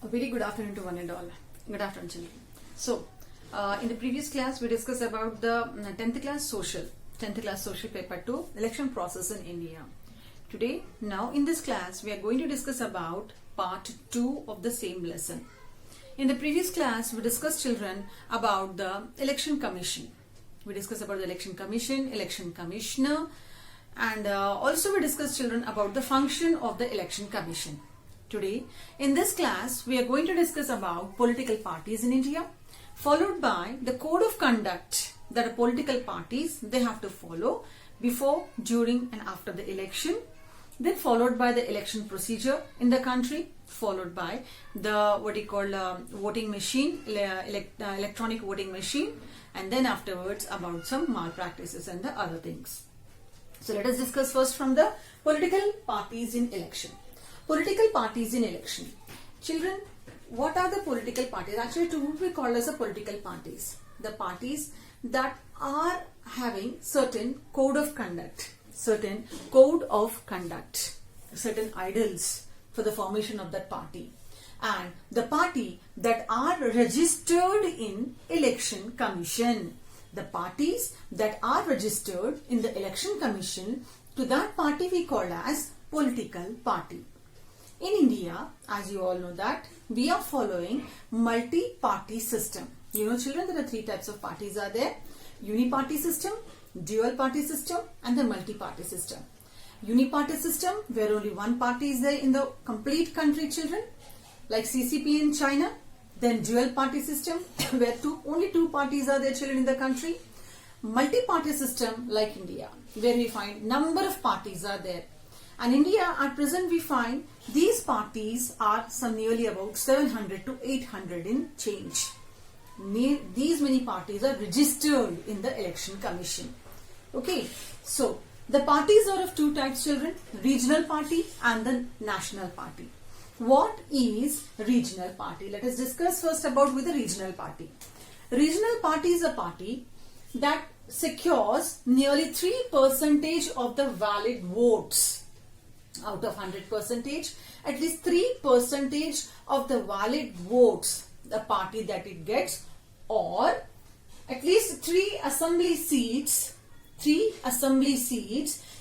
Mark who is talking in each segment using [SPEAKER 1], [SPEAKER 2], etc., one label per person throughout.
[SPEAKER 1] A very good afternoon to one and all. Good afternoon, children. So, in the previous class, we discussed about the 10th class social paper 2, election process in India. Today, now in this class, we are going to discuss about part 2 of the same lesson. In the previous class, we discussed, children, about the election commission. We discussed about the election commission, election commissioner, and also we discussed, children, about the function of the election commission. Today, in this class, we are going to discuss about political parties in India, followed by the code of conduct that the political parties, they have to follow before, during and after the election, then followed by the election procedure in the country, followed by the voting machine, electronic voting machine, and then afterwards about some malpractices and the other things. So let us discuss first from the political parties in election. Political parties in election. Children, what are the political parties? Actually, two would be called as the political parties. The parties that are having certain code of conduct, certain idols for the formation of that party. And the party that are registered in election commission. The parties that are registered in the election commission, to that party we call as political party. In India, as you all know that, we are following multi-party system. You know, children, there are three types of parties are there. Uni-party system, dual-party system, and the multi-party system. Uni-party system, where only one party is there in the complete country, children, like CCP in China. Then dual-party system, where only two parties are there, children, in the country. Multi-party system, like India, where we find number of parties are there. And India, at present, we find these parties are some nearly about 700 to 800 in change. These many parties are registered in the election commission. Okay, so the parties are of two types, children, regional party and the national party. What is regional party? Let us discuss first about with the regional party. Regional party is a party that secures nearly 3% of the valid votes. Out of 100%, at least 3% of the valid votes the party that it gets, or at least 3 assembly seats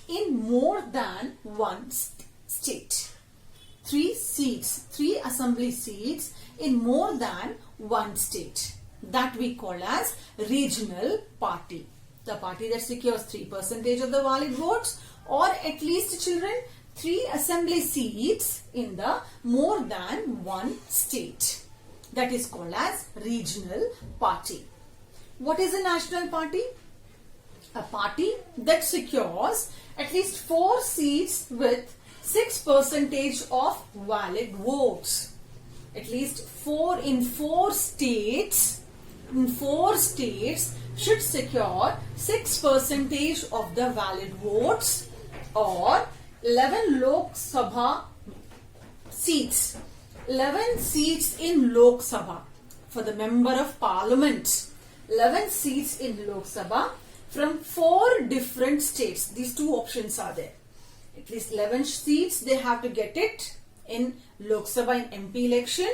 [SPEAKER 1] in more than one state. 3 assembly seats in more than one state. That we call as regional party. The party that secures 3% of the valid votes, or at least, children, 3 assembly seats in the more than one state. That is called as regional party. What is a national party? A party that secures at least 4 seats with 6% of valid votes. At least 4 states should secure 6% of the valid votes, or 11 Lok Sabha seats. 11 seats in Lok Sabha for the member of parliament. 11 seats in Lok Sabha from 4 different states. These two options are there. At least 11 seats they have to get it in Lok Sabha in MP election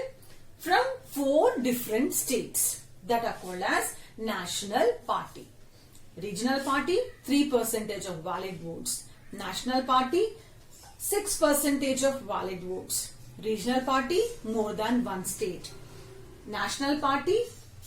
[SPEAKER 1] from 4 different states that are called as national party. Regional party, 3% of valid votes. National party, 6% of valid votes. Regional party, more than one state. National party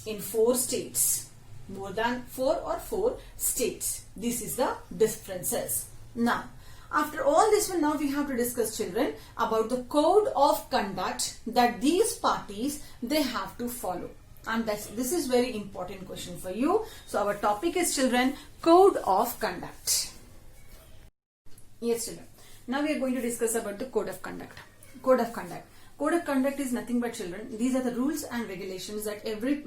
[SPEAKER 1] in 4 states. More than 4 states. This is the differences. Now, after all this one, now we have to discuss, children, about the code of conduct that these parties, they have to follow. And this is very important question for you. So, our topic is, children, code of conduct. Yes, children. Now we are going to discuss about the code of conduct. Code of conduct. Code of conduct is nothing but, children, these are the rules and regulations that every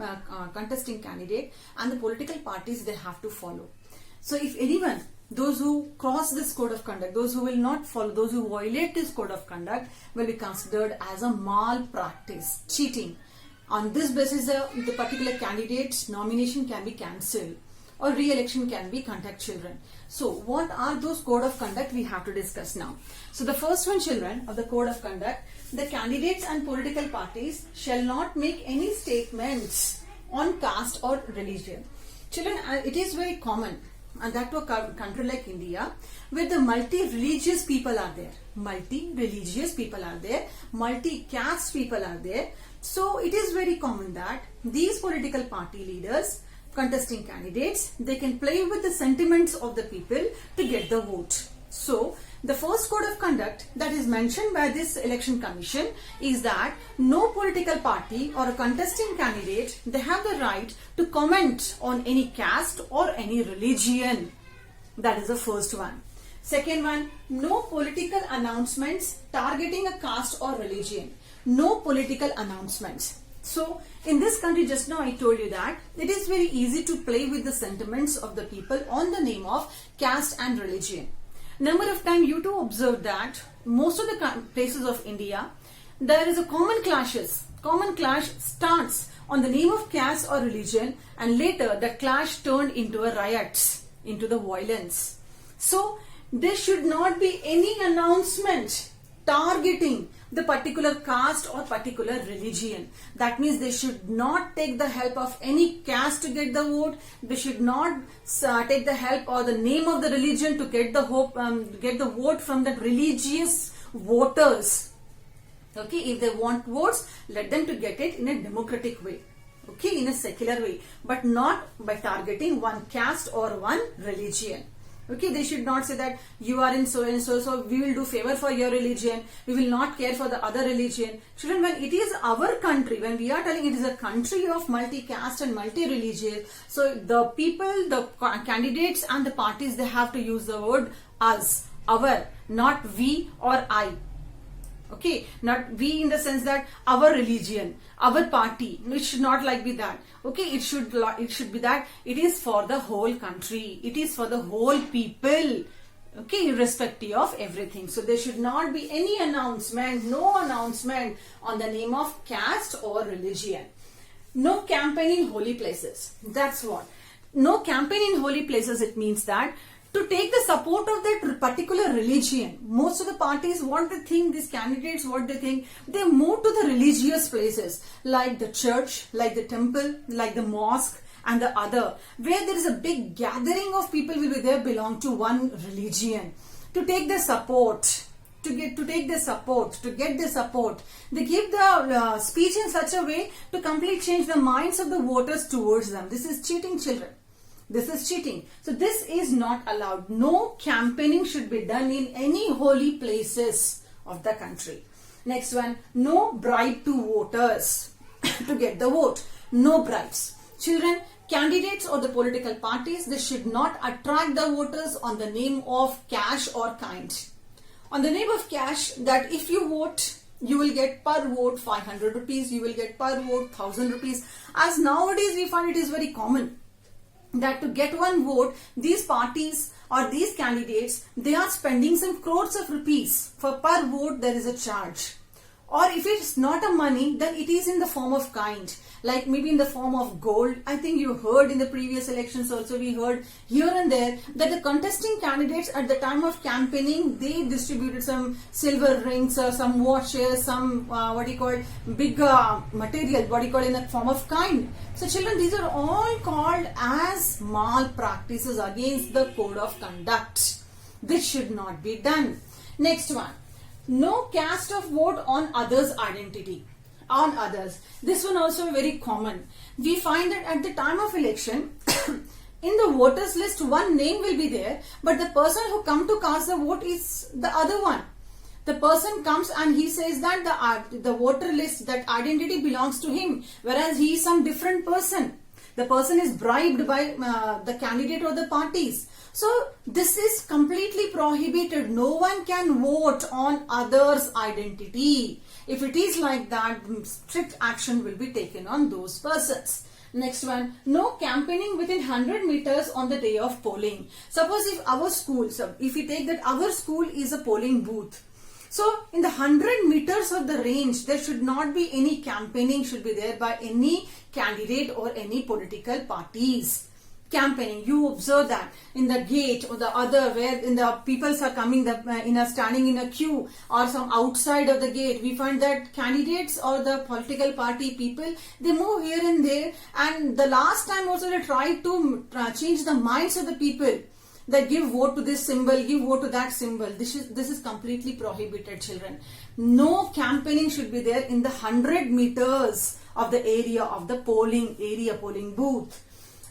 [SPEAKER 1] contesting candidate and the political parties, they have to follow. So if anyone, those who cross this code of conduct, those who will not follow, those who violate this code of conduct will be considered as a malpractice, cheating. On this basis, the particular candidate's nomination can be cancelled or re-election can be conducted, children. So what are those code of conduct we have to discuss now? So the first one, children, of the code of conduct, the candidates and political parties shall not make any statements on caste or religion. Children, it is very common, and that to a country like India, where the multi-religious people are there. Multi-religious people are there. Multi-caste people are there. So it is very common that these political party leaders, contesting candidates, they can play with the sentiments of the people to get the vote. So the first code of conduct that is mentioned by this election commission is that no political party or a contesting candidate, they have the right to comment on any caste or any religion. That is the first one. Second one, no political announcements targeting a caste or religion. No political announcements. So in this country, just now I told you that it is very easy to play with the sentiments of the people on the name of caste and religion. Number of times you too observe that most of the places of India, there is a common clash starts on the name of caste or religion, and later the clash turned into a riots, into the violence. So there should not be any announcement targeting the particular caste or particular religion. That means they should not take the help of any caste to get the vote. They should not take the help or the name of the religion to get the vote from the religious voters. Okay, if they want votes, let them to get it in a democratic way. Okay, in a secular way, but not by targeting one caste or one religion. Okay, they should not say that you are in so and so, so we will do favor for your religion, we will not care for the other religion. Children, when it is our country, when we are telling it is a country of multi-caste and multi-religious, so the people, the candidates and the parties, they have to use the word us, our, not we or I. Okay, not we in the sense that our religion, our party. It should not like be that. Okay, it should be that it is for the whole country. It is for the whole people. Okay, irrespective of everything. So there should not be any announcement, no announcement on the name of caste or religion. No campaign in holy places. That's what. No campaign in holy places, it means that to take the support of that particular religion. Most of the parties, what they think, these candidates, what they think, they move to the religious places like the church, like the temple, like the mosque and the other, where there is a big gathering of people will be there belong to one religion. To take the support, to get the support, they give the speech in such a way to completely change the minds of the voters towards them. This is cheating, children. This is cheating. So this is not allowed. No campaigning should be done in any holy places of the country. Next one, no bribe to voters to get the vote. No bribes. Children, candidates or the political parties, they should not attract the voters on the name of cash or kind. On the name of cash, that if you vote, you will get per vote 500 rupees, you will get per vote 1000 rupees. As nowadays we find it is very common that to get one vote, these parties or these candidates, they are spending some crores of rupees. For per vote there is a charge. Or if it's not a money, then it is in the form of kind. Like maybe in the form of gold. I think you heard in the previous elections also, we heard here and there that the contesting candidates at the time of campaigning, they distributed some silver rings or some watches, some big material, in the form of kind. So children, these are all called as malpractices against the code of conduct. This should not be done. Next one. No cast of vote on others' identity. On others. This one also very common. We find that at the time of election, in the voters list, one name will be there, but the person who come to cast the vote is the other one. The person comes and he says that the voter list, that identity belongs to him, whereas he is some different person. The person is bribed by the candidate or the parties. So this is completely prohibited. No one can vote on others' identity. If it is like that, strict action will be taken on those persons. Next one, no campaigning within 100 meters on the day of polling. Suppose if our school, if we take that our school is a polling booth. So in the 100 meters of the range, there should not be any campaigning should be there by any candidate or any political parties. campaigning. You observe that in the gate or the other where in the peoples are coming standing in a queue or some outside of the gate, we find that candidates or the political party people, they move here and there, and the last time also they tried to change the minds of the people. They give vote to this symbol, give vote to that symbol. This is completely prohibited, children. No campaigning should be there in the 100 meters of the area of the polling booth.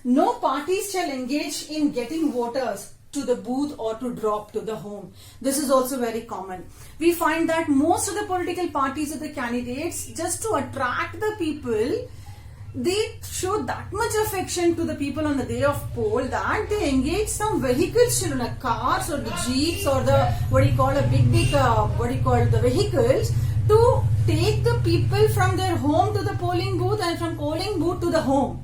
[SPEAKER 1] No parties shall engage in getting voters to the booth or to drop to the home. This is also very common. We find that most of the political parties or the candidates, just to attract the people, they show that much affection to the people on the day of poll that they engage some vehicles, children, like cars or the jeeps or the the vehicles, to take the people from their home to the polling booth and from polling booth to the home.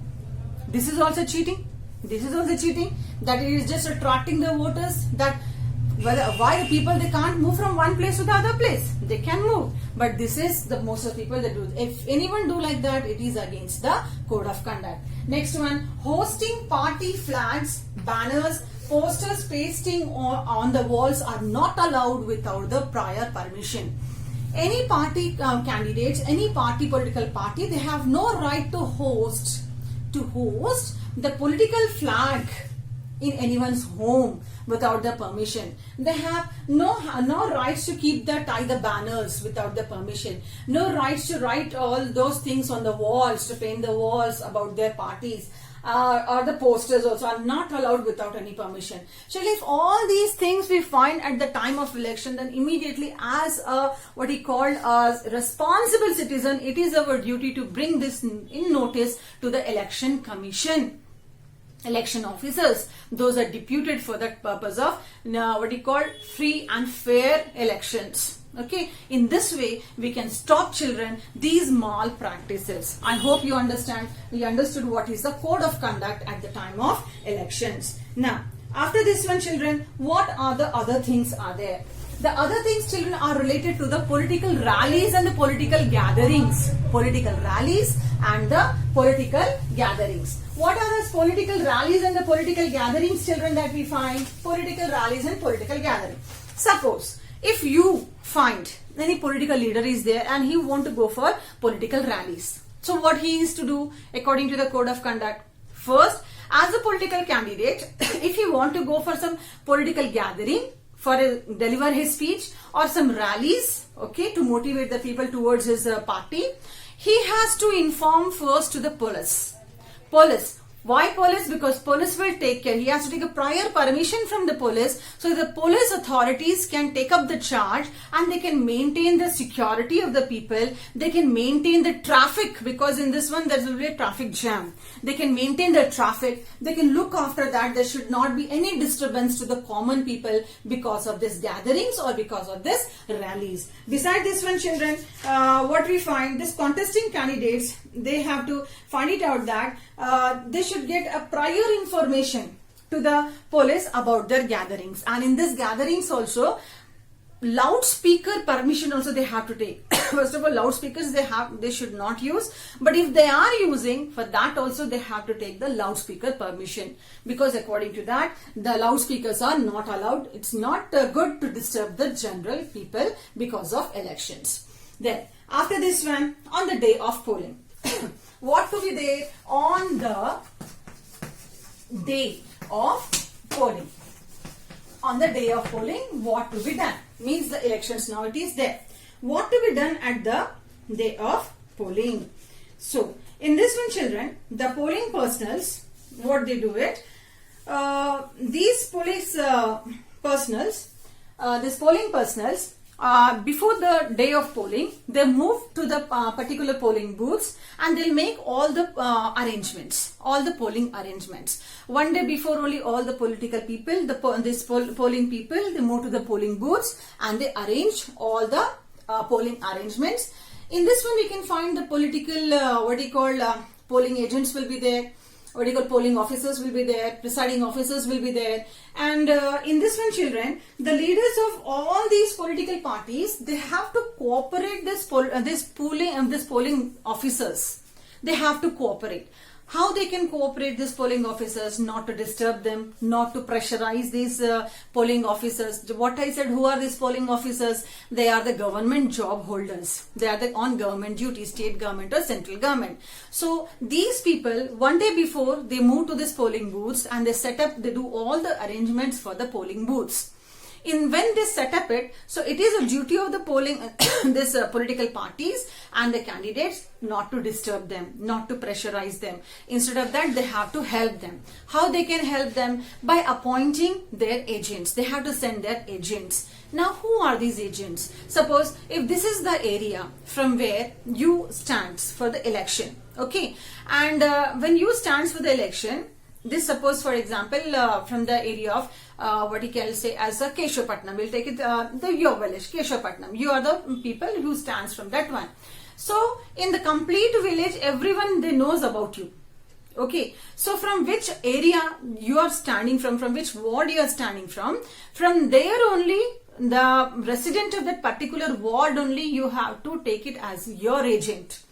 [SPEAKER 1] This is also cheating. That it is just attracting the voters. That why the people, they can't move from one place to the other place. They can move, but this is the most of the people that do. If anyone do like that, it is against the code of conduct. Next one, hosting party flags, banners, posters pasting on the walls are not allowed without the prior permission. Any party candidates, any political party, they have no right to host the political flag in anyone's home without the permission. They have no rights to tie the banners without the permission. No rights to write all those things on the walls, to paint the walls about their parties. Or the posters also are not allowed without any permission. So if all these things we find at the time of election, then immediately as a responsible citizen, it is our duty to bring this in notice to the election commission. Election officers, those are deputed for that purpose of free and fair elections. Okay, in this way we can stop, children, these malpractices. I hope you understood what is the code of conduct at the time of elections. Now, after this one, children, what are the other things are there? The other things, children, are related to the political rallies and the political gatherings. Political rallies and the political gatherings. What are those political rallies and the political gatherings, children, that we find? Political rallies and political gatherings. Suppose if you find any political leader is there and he want to go for political rallies. So what he is to do according to the code of conduct? First, as a political candidate, if he want to go for some political gathering, deliver his speech or some rallies, okay, to motivate the people towards his party, he has to inform first to the police. Why police? Because police will take care. He has to take a prior permission from the police, so the police authorities can take up the charge and they can maintain the security of the people. They can maintain the traffic, because in this one there will be a traffic jam. They can maintain the traffic. They can look after that. There should not be any disturbance to the common people because of this gatherings or because of this rallies. Beside this one, children, what we find, this contesting candidates, they have to find it out that they should get a prior information to the police about their gatherings, and in this gatherings also loudspeaker permission also they have to take. First of all, loudspeakers they should not use, but if they are using, for that also they have to take the loudspeaker permission, because according to that the loudspeakers are not allowed. It's not good to disturb the general people because of elections. Then after this one, on the day of polling, what to be there on the day of polling? On the day of polling, what to be done? Means the elections now it is there. What to be done at the day of polling? So, in this one, children, the polling personals, what they do it? These polling personals, before the day of polling, they move to the particular polling booths and they'll make all the polling arrangements. One day before, only all the political people, polling people, they move to the polling booths and they arrange all the polling arrangements. In this one, we can find the political, polling agents will be there. Polling officers will be there, presiding officers will be there, and in this one, children, the leaders of all these political parties, they have to cooperate polling officers. They have to cooperate. How they can cooperate these polling officers, not to disturb them, not to pressurize these polling officers. What I said, who are these polling officers? They are the government job holders. They are on government duty, state government or central government. So these people, one day before, they move to this polling booths and they do all the arrangements for the polling booths. When they set up it, so it is a duty of the polling this political parties and the candidates not to disturb them, not to pressurize them. Instead of that, they have to help them. How they can help them? By appointing their agents. They have to send their agents. Now, who are these agents? Suppose if this is the area from where you stands for the election, okay, and when you stands for the election, this suppose for example from the area of what you can say as a Keshwapatnam, we'll take it your village, Keshwapatnam. You are the people who stands from that one. So in the complete village, everyone they knows about you. Okay, so from which area you are standing from which ward you are standing from there only the resident of that particular ward only you have to take it as your agent.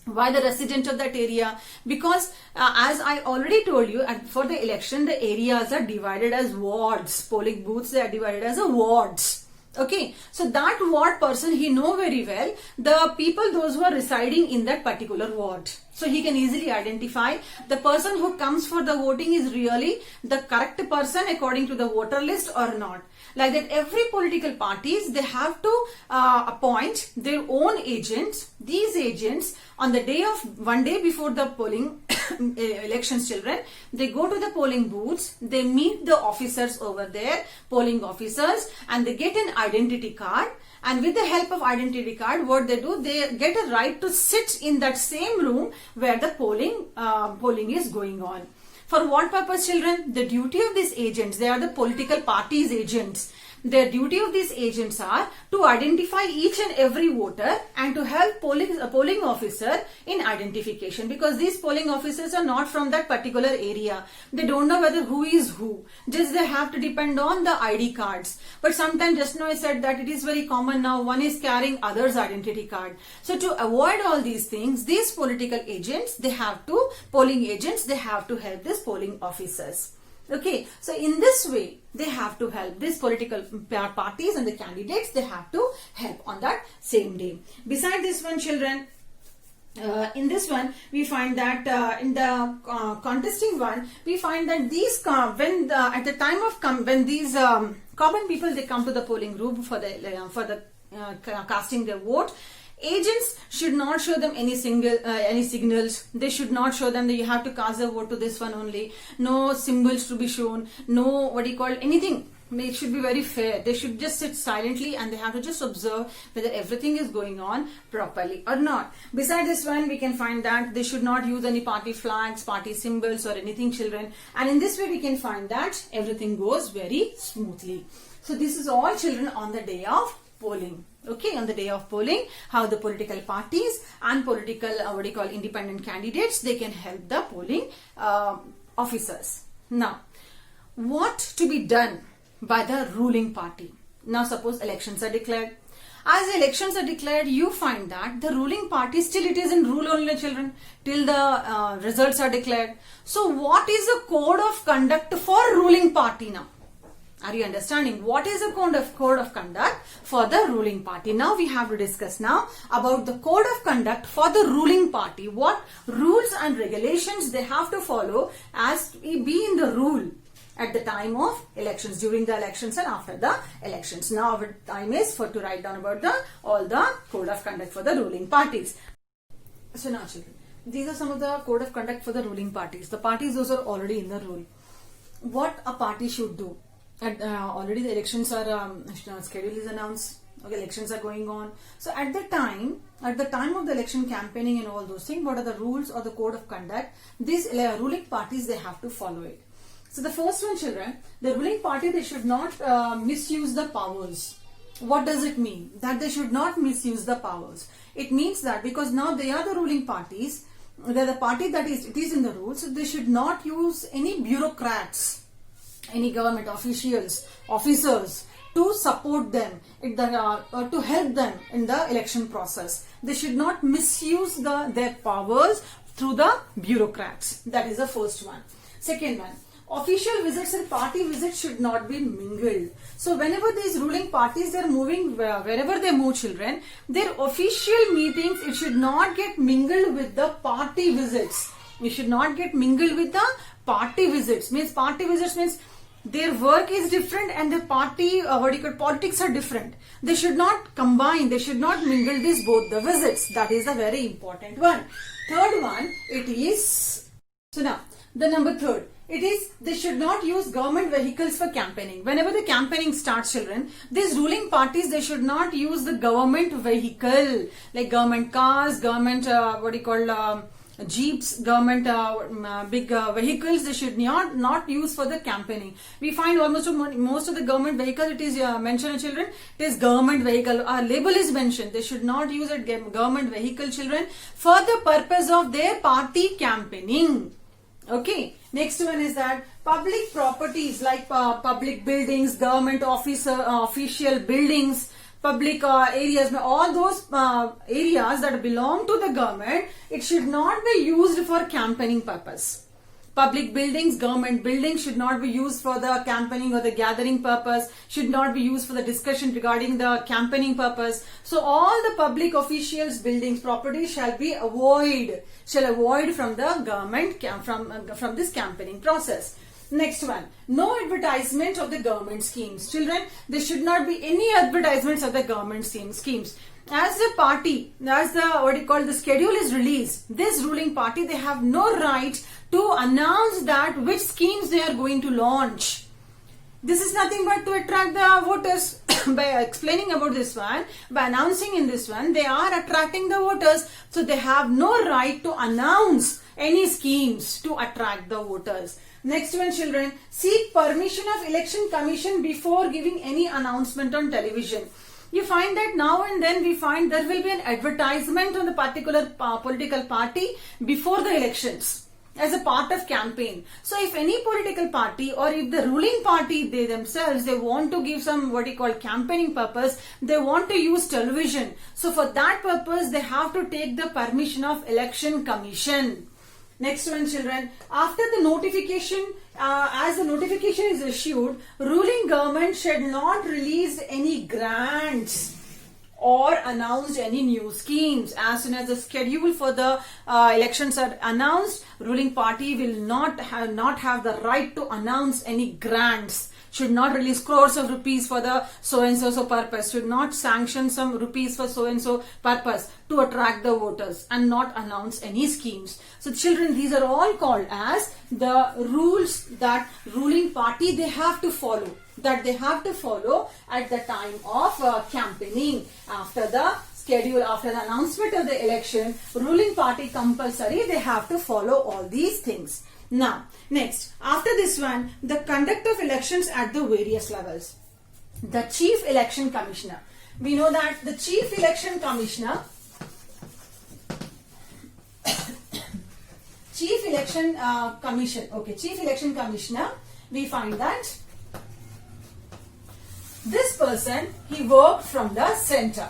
[SPEAKER 1] Why the resident of that area? Because as I already told you, for the election, the areas are divided as wards. Polling booths, they are divided as wards. Okay, so that ward person, he know very well the people, those who are residing in that particular ward. So he can easily identify the person who comes for the voting is really the correct person according to the voter list or not. Like that, every political parties, they have to appoint their own agents. These agents, on the day of one day before the polling elections, children, they go to the polling booths, they meet the officers over there, polling officers, and they get an identity card. And with the help of identity card, what they do, they get a right to sit in that same room where the polling is going on. For what purpose, children? The duty of these agents, they are the political parties' agents. Their duty of these agents are to identify each and every voter and to help a polling officer in identification, because these polling officers are not from that particular area. They don't know whether who is who. Just they have to depend on the ID cards. But sometimes, just now I said that it is very common now, one is carrying other's identity card. So to avoid all these things, these political agents, polling agents, they have to help these polling officers. Okay, so in this way, they have to help these political parties and the candidates, they have to help on that same day. Beside this one, children, in this one, we find that in the contesting one, we find that these, at the time of, when these common people, they come to the polling group for the casting their vote, agents should not show them any signals. They should not show them that you have to cast a vote to this one only. No symbols to be shown. No anything. It should be very fair. They should just sit silently and they have to just observe whether everything is going on properly or not. Beside this one, we can find that they should not use any party flags, party symbols or anything, children. And in this way, we can find that everything goes very smoothly. So this is all, children, on the day of polling. Okay, on the day of polling, how the political parties and political independent candidates, they can help the polling officers. Now, what to be done by the ruling party? Now suppose elections are declared. As elections are declared, you find that the ruling party still it is in rule only, children, till the results are declared. So what is the code of conduct for ruling party now? Are you understanding? What is the code of conduct for the ruling party? Now we have to discuss now about the code of conduct for the ruling party. What rules and regulations they have to follow as be in the rule at the time of elections, during the elections and after the elections. Now our time is to write down about all the code of conduct for the ruling parties. So now, children, these are some of the code of conduct for the ruling parties. The parties, those are already in the rule. What a party should do. Already the elections are schedule is announced. Okay, elections are going on. So at the time of the election campaigning and all those things, what are the rules or the code of conduct? These ruling parties, they have to follow it. So the first one, children, the ruling party, they should not misuse the powers. What does it mean? That they should not misuse the powers. It means that because now they are the ruling parties, they are the party that is in the rules, so they should not use any bureaucrats, any government officials, officers to support them or to help them in the election process. They should not misuse their powers through the bureaucrats. That is the first one. Second one, official visits and party visits should not be mingled. So whenever these ruling parties, they are moving, wherever they move, children, their official meetings, it should not get mingled with the party visits. It should not get mingled with the party visits. Means party visits means their work is different and the party, politics are different. They should not combine, they should not mingle these both the visits. That is a very important one. Third one, it is, so now, the number third, it is they should not use government vehicles for campaigning. Whenever the campaigning starts, children, these ruling parties, they should not use the government vehicle, like government cars, government, jeeps, government big vehicles. They should not use for the campaigning. We find almost most of the government vehicles, it is mentioned, children, it is government vehicle. Our label is mentioned. They should not use a government vehicle, children, for the purpose of their party campaigning. Okay. Next one is that public properties like public buildings, government official buildings, public areas, all those areas that belong to the government, it should not be used for campaigning purpose. Public buildings, government buildings should not be used for the campaigning or the gathering purpose, should not be used for the discussion regarding the campaigning purpose. So all the public officials, buildings, properties shall avoid from the government, from this campaigning process. Next one, no advertisement of the government schemes. Children, there should not be any advertisements of the government schemes. As the party, as the schedule is released, this ruling party, they have no right to announce that which schemes they are going to launch. This is nothing but to attract the voters. By explaining about this one, by announcing in this one, they are attracting the voters. So they have no right to announce any schemes to attract the voters. Next one, children, seek permission of election commission before giving any announcement on television. You find that now and then we find there will be an advertisement on the particular political party before the elections as a part of campaign. So if any political party or if the ruling party, they themselves, they want to give some campaigning purpose, they want to use television. So for that purpose, they have to take the permission of election commission. Next one, children, after the notification, as the notification is issued, ruling government should not release any grants or announce any new schemes. As soon as the schedule for the elections are announced, ruling party will not have the right to announce any grants. Should not release crores of rupees for the so and so purpose. Should not sanction some rupees for so and so purpose to attract the voters and not announce any schemes. So children, these are all called as the rules that ruling party they have to follow. That they have to follow at the time of campaigning. After the schedule, after the announcement of the election, ruling party compulsory they have to follow all these things. Now, next, after this one, the conduct of elections at the various levels. The Chief Election Commissioner. We know that the Chief Election Commissioner, Chief Election Commissioner, we find that this person, he worked from the center.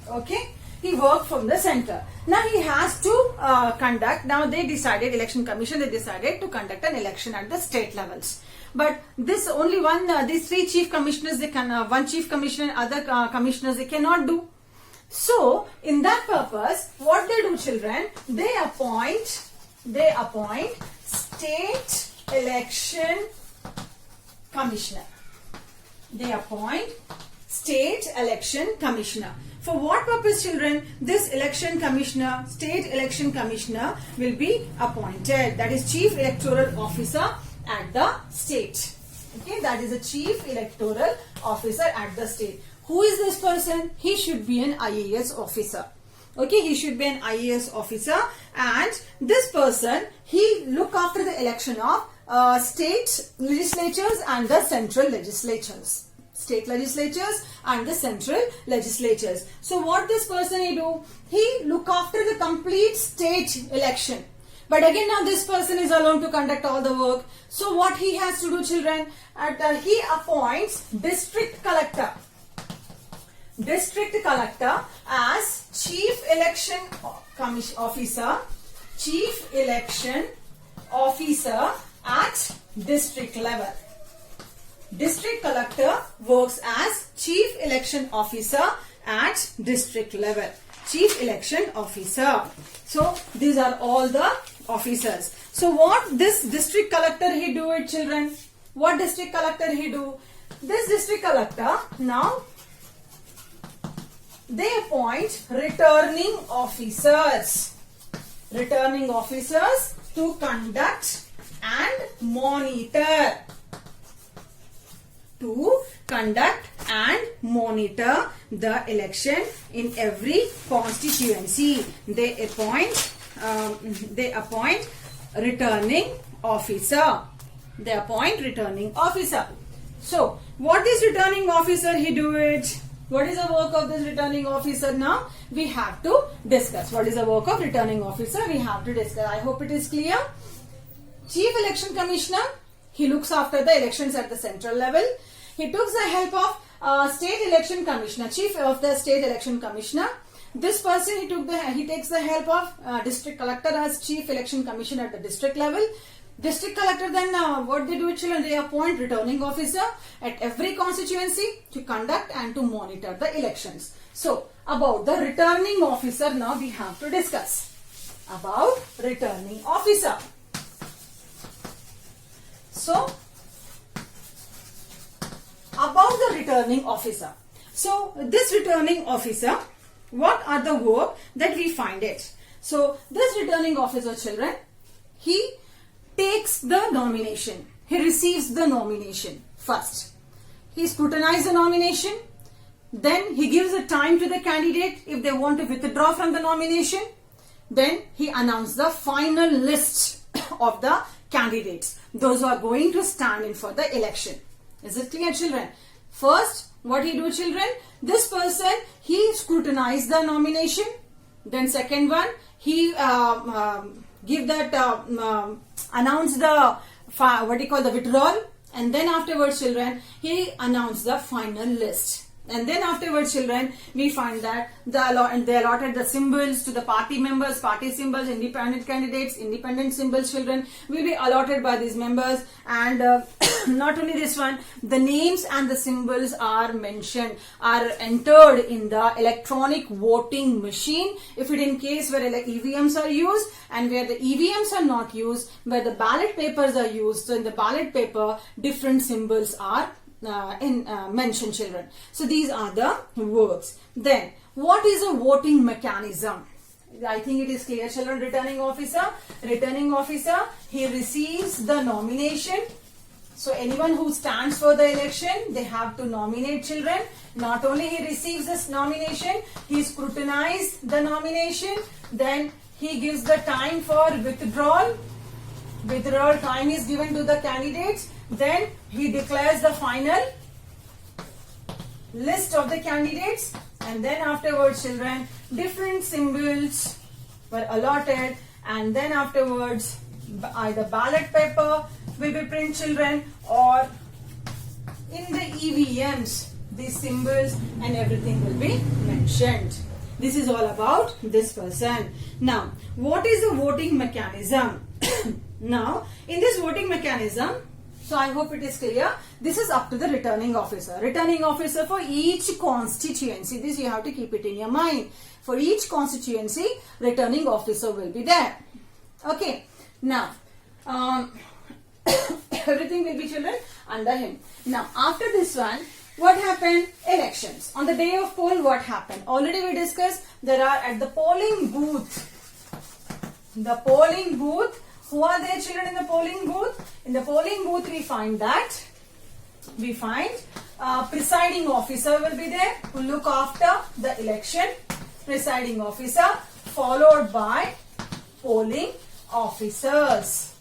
[SPEAKER 1] Okay? He worked from the center. Now he has to conduct, now they decided, election commission, they decided to conduct an election at the state levels. But this only one, these three chief commissioners, they can, one chief commissioner and other commissioners, they cannot do. So, in that purpose, what they do, children, they appoint state election commissioner. They appoint state election commissioner. For what purpose, children? This election commissioner, state election commissioner will be appointed. That is chief electoral officer at the state. Okay, that is a chief electoral officer at the state. Who is this person? He should be an IAS officer. Okay, he should be an IAS officer, and this person, he look after the election of state legislatures and the central legislatures. State legislatures and the central legislatures. So what this person he do? He look after the complete state election. But again now this person is alone to conduct all the work. So what he has to do, children? He appoints district collector. District collector as chief election officer Chief Election Officer at district level. District collector works as Chief Election Officer at district level. Chief Election Officer. So these are all the officers. So what this district collector he do it, children? What district collector he do? This district collector, now they appoint returning officers. Returning officers to conduct and monitor. To conduct and monitor the election in every constituency. They appoint returning officer. They appoint returning officer. So, what this returning officer he do it? What is the work of this returning officer now? We have to discuss. What is the work of returning officer? We have to discuss. I hope it is clear. Chief Election Commissioner, he looks after the elections at the central level. He took the help of State Election Commissioner, Chief of the State Election Commissioner. This person he takes the help of District Collector as Chief Election Commissioner at the district level. District Collector then what they do, children? They appoint returning officer at every constituency to conduct and to monitor the elections. So about the returning officer now we have to discuss. About returning officer. So about the returning officer. So this returning officer, what are the work that we find it? So this returning officer, children, he takes the nomination. He receives the nomination first. He scrutinizes the nomination. Then he gives a time to the candidate if they want to withdraw from the nomination. Then he announces the final list of the candidates, those who are going to stand in for the election. Is it clear, children? First, what he do, children? This person, he scrutinized the nomination. Then second one, he give that announce the the withdrawal, and then afterwards, children, he announced the final list. And then afterwards, children, we find that they allotted the symbols to the party members, party symbols, independent candidates, independent symbols, children, will be allotted by these members. And not only this one, the names and the symbols are mentioned, are entered in the electronic voting machine. If it in case where EVMs are used, and where the EVMs are not used, where the ballot papers are used. So in the ballot paper, different symbols are mentioned, children. So these are the works. Then what is a voting mechanism? I think it is clear, children. Returning officer, he receives the nomination. So anyone who stands for the election, they have to nominate, children. Not only he receives this nomination, he scrutinizes the nomination. Then he gives the time for withdrawal. Withdrawal time is given to the candidates. Then he declares the final list of the candidates, and then afterwards, children, different symbols were allotted, and then afterwards either ballot paper will be printed, children, or in the EVMs these symbols and everything will be mentioned. This is all about this person. Now, what is the voting mechanism? Now, in this voting mechanism, so I hope it is clear. This is up to the returning officer. Returning officer for each constituency. This you have to keep it in your mind. For each constituency, returning officer will be there. Okay. Now, everything will be, children, under him. Now, after this one, what happened? Elections. On the day of poll, what happened? Already we discussed. There are at the polling booth. The polling booth. Who are there, children, in the polling booth? In the polling booth, we find presiding officer will be there who look after the election. Presiding officer followed by polling officers.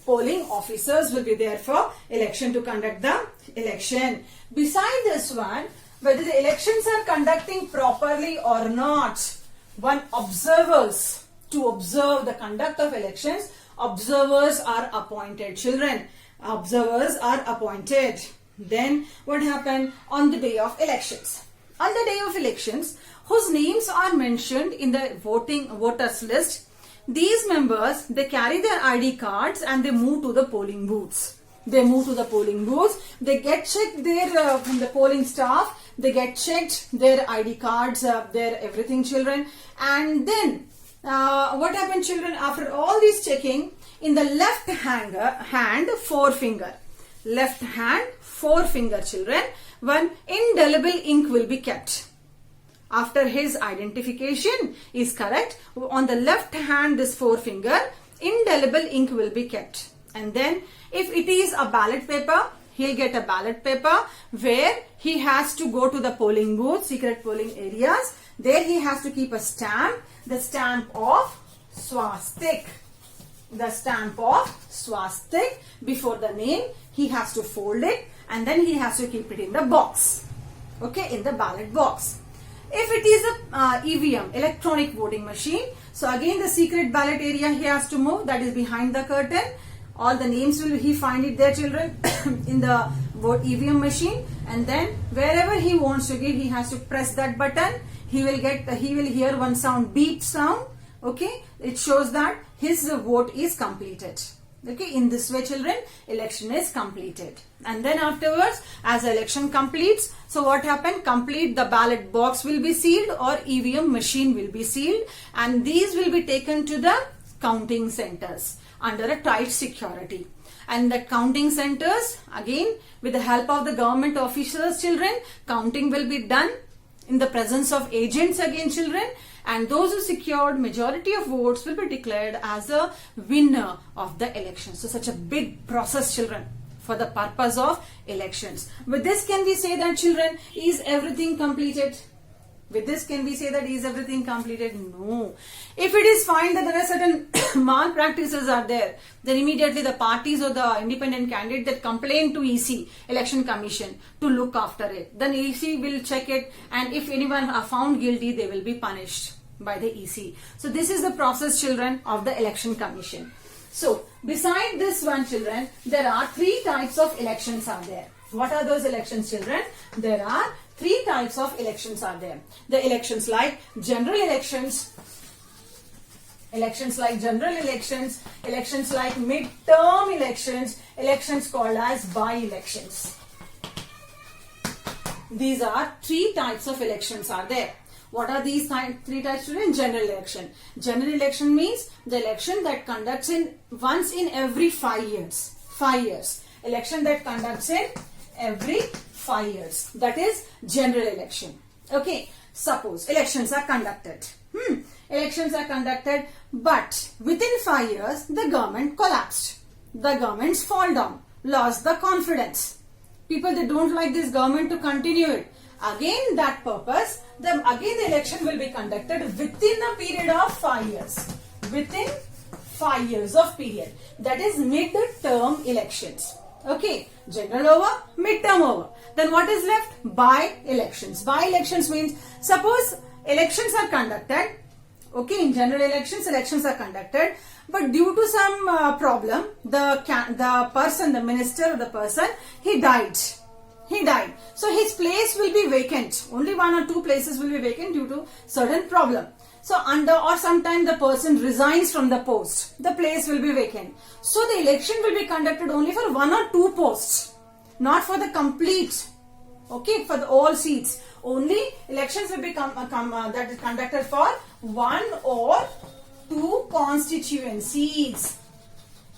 [SPEAKER 1] Polling officers will be there for election to conduct the election. Beside this one, whether the elections are conducting properly or not, one observers to observe the conduct of elections. Observers are appointed, children. Observers are appointed. Then what happened on the day of elections? On the day of elections, whose names are mentioned in the voters list, these members, they carry their ID cards and they move to the polling booths. They move to the polling booths. They get checked there from the polling staff. They get checked their ID cards, their everything, children. And then what happened, children? After all this checking, in the left hand, forefinger. Left hand, forefinger, children. One indelible ink will be kept. After his identification is correct, on the left hand, this forefinger, indelible ink will be kept. And then if it is a ballot paper, he'll get a ballot paper where he has to go to the polling booth, secret polling areas. There he has to keep a stamp, the stamp of swastik. The stamp of swastik before the name. He has to fold it and then he has to keep it in the box. Okay, in the ballot box. If it is a EVM, electronic voting machine, so again the secret ballot area he has to move, that is behind the curtain. All the names will he find it there, children, in the vote EVM machine, and then wherever he wants to give, he has to press that button. He will hear one sound, beep sound. Okay, it shows that his vote is completed. Okay, in this way, children, election is completed. And then afterwards, as election completes, so what happened? Complete, the ballot box will be sealed or EVM machine will be sealed, and these will be taken to the counting centers under a tight security. And the counting centers, again, with the help of the government officers, children, counting will be done in the presence of agents again, children. And those who secured majority of votes will be declared as a winner of the election. So such a big process, children, for the purpose of elections. With this, can we say that, children, is everything completed? With this, can we say that is everything completed? No. If it is found that there are certain malpractices are there, then immediately the parties or the independent candidate that complain to EC, Election Commission, to look after it. Then EC will check it, and if anyone are found guilty, they will be punished by the EC. So this is the process, children, of the Election Commission. So beside this one, children, there are 3 types of elections are there. What are those elections, children? There are 3 types of elections are there. The elections like general elections, elections like mid-term elections, elections called as by-elections. These are 3 types of elections are there. What are these 3 types, children? General election. General election means the election that conducts in once in every 5 years. 5 years. Election that conducts in every 5 years. That is general election. Okay. Suppose elections are conducted. Elections are conducted, but within 5 years, the government collapsed. The governments fall down, lost the confidence. People, they don't like this government to continue it. Again, that purpose, again the election will be conducted within a period of 5 years. Within 5 years of period. That is mid-term elections. Okay, general over, mid-term over. Then what is left? By-elections. By-elections means, suppose elections are conducted. Okay, in general elections are conducted, but due to some problem, the person, the minister or the person, he died. So his place will be vacant. Only 1 or 2 places will be vacant due to certain problem. So or sometime the person resigns from the post. The place will be vacant. So the election will be conducted only for 1 or 2 posts. Not for the complete. Okay, for all seats. Only elections will be that is conducted for 1 or 2 constituencies.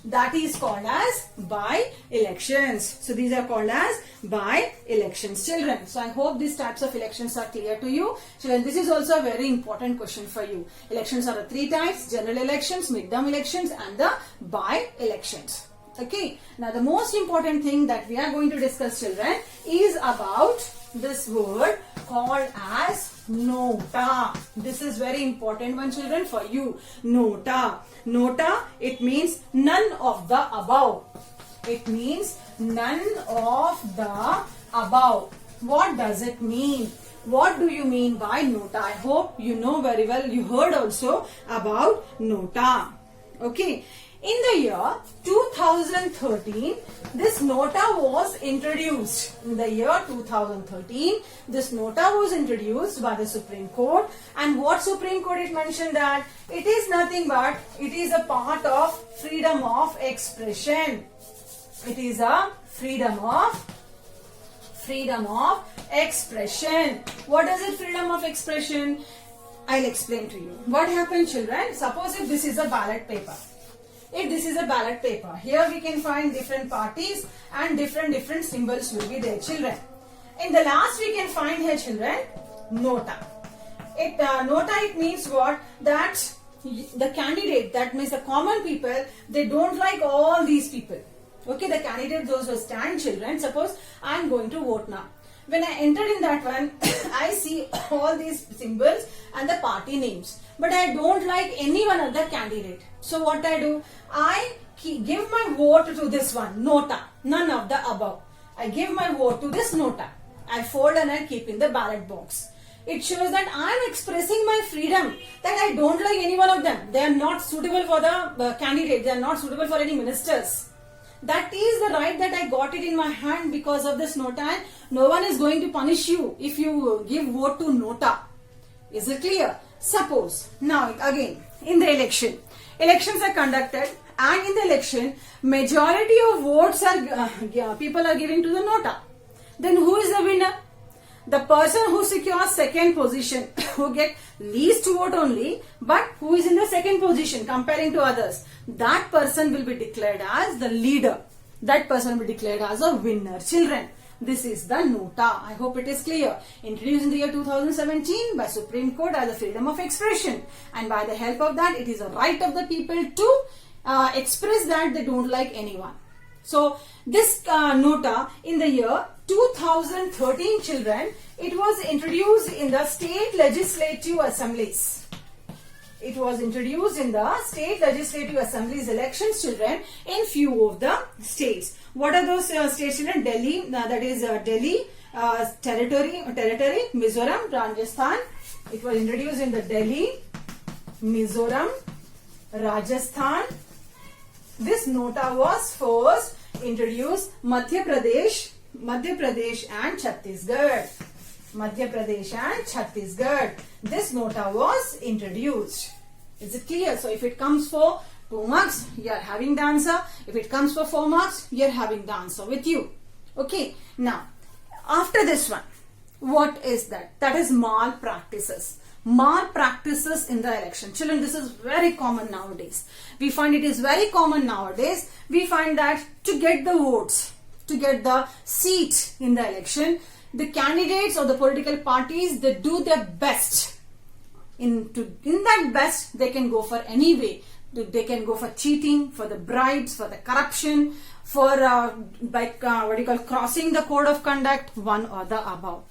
[SPEAKER 1] That is called as by-elections. So these are called as by-elections, children. So I hope these types of elections are clear to you. Children, this is also a very important question for you. Elections are 3 types: general elections, mid-term elections, and the by-elections. Okay. Now the most important thing that we are going to discuss, children, is about this word called as nota. This is very important one, children, for you. Nota. Nota, it means none of the above. It means none of the above. What does it mean? What do you mean by nota? I hope you know very well. You heard also about nota. Okay. In the year 2013, this nota was introduced. In the year 2013, this nota was introduced by the Supreme Court. And what Supreme Court it mentioned that it is nothing but it is a part of freedom of expression. It is a freedom of expression. What is it, freedom of expression? I'll explain to you. What happened, children? Suppose if this is a ballot paper. If this is a ballot paper, here we can find different parties and different symbols will be there, children. In the last we can find here, children, nota. Nota, it means what? That the candidate, that means the common people, they don't like all these people. Okay, the candidate, those who stand, children, suppose I am going to vote now. When I entered in that one, I see all these symbols and the party names. But I don't like any one of the candidate. So what I do? I give my vote to this one, nota, none of the above. I give my vote to this nota. I fold and I keep in the ballot box. It shows that I am expressing my freedom, that I don't like any one of them. They are not suitable for the candidate. They are not suitable for any ministers. That is the right that I got it in my hand because of this nota, and no one is going to punish you if you give vote to nota. Is it clear? Suppose, now again, in the elections are conducted, and in the election, majority of votes are, people are giving to the nota. Then who is the winner? The person who secures second position, who get least vote only, but who is in the second position comparing to others. That person will be declared as the leader. That person will be declared as a winner. Children, this is the nota. I hope it is clear. Introduced in the year 2017 by Supreme Court as the freedom of expression. And by the help of that, it is a right of the people to express that they don't like anyone. So, this nota in the year 2013, children, it was introduced in the state legislative assemblies. It was introduced in the state legislative assemblies elections, children, in few of the states. What are those states, children? Delhi, that is Delhi, territory, Mizoram, Rajasthan. It was introduced in the Delhi, Mizoram, Rajasthan. This nota was first introduced Madhya Pradesh and Chhattisgarh. This nota was introduced. Is it clear? So if it comes for 2 marks, you are having the answer. If it comes for 4 marks, you are having the answer with you. Okay. Now, after this one, what is that? That is malpractices. Malpractices in the election. Children, this is very common nowadays. We find it is very common nowadays. We find that to get the votes, to get the seat in the election, the candidates or the political parties, they do their best. In that best, they can go for any way. They can go for cheating, for the bribes, for the corruption, for crossing the code of conduct, one or the above.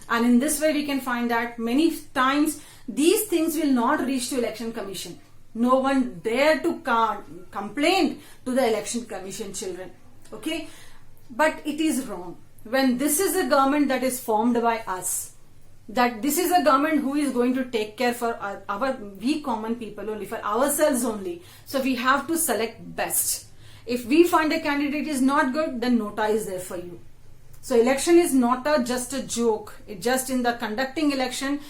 [SPEAKER 1] And in this way, we can find that many times these things will not reach to election commission. No one dare to complain to the election commission, children. Okay, but it is wrong. When this is a government that is formed by us, that this is a government who is going to take care for we common people only, for ourselves only. So we have to select best. If we find a candidate is not good, then nota is there for you. So election is not just a joke. It just in the conducting election,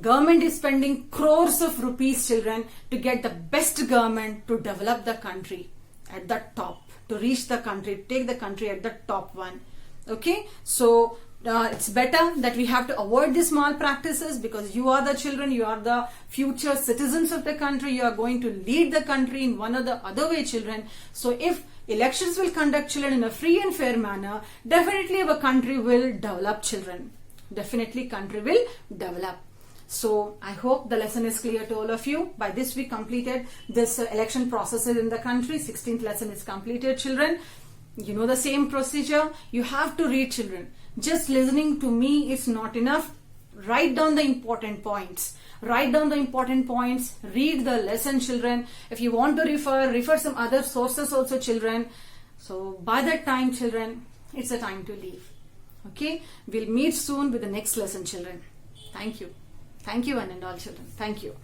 [SPEAKER 1] government is spending crores of rupees, children, to get the best government to develop the country at the top, to reach the country, take the country at the top one. Okay, so it's better that we have to avoid these malpractices, because you are the children, you are the future citizens of the country, you are going to lead the country in one or the other way, children. So if elections will conduct, children, in a free and fair manner, definitely our country will develop, children. Definitely country will develop. So I hope the lesson is clear to all of you. By this we completed this election processes in the country. 16th lesson is completed, children. You know the same procedure. You have to read, children. Just listening to me is not enough. Write down the important points. Write down the important points. Read the lesson, children. If you want to refer some other sources also, children. So by that time, children, it's a time to leave. Okay? We'll meet soon with the next lesson, children. Thank you. Thank you, one and all, children. Thank you.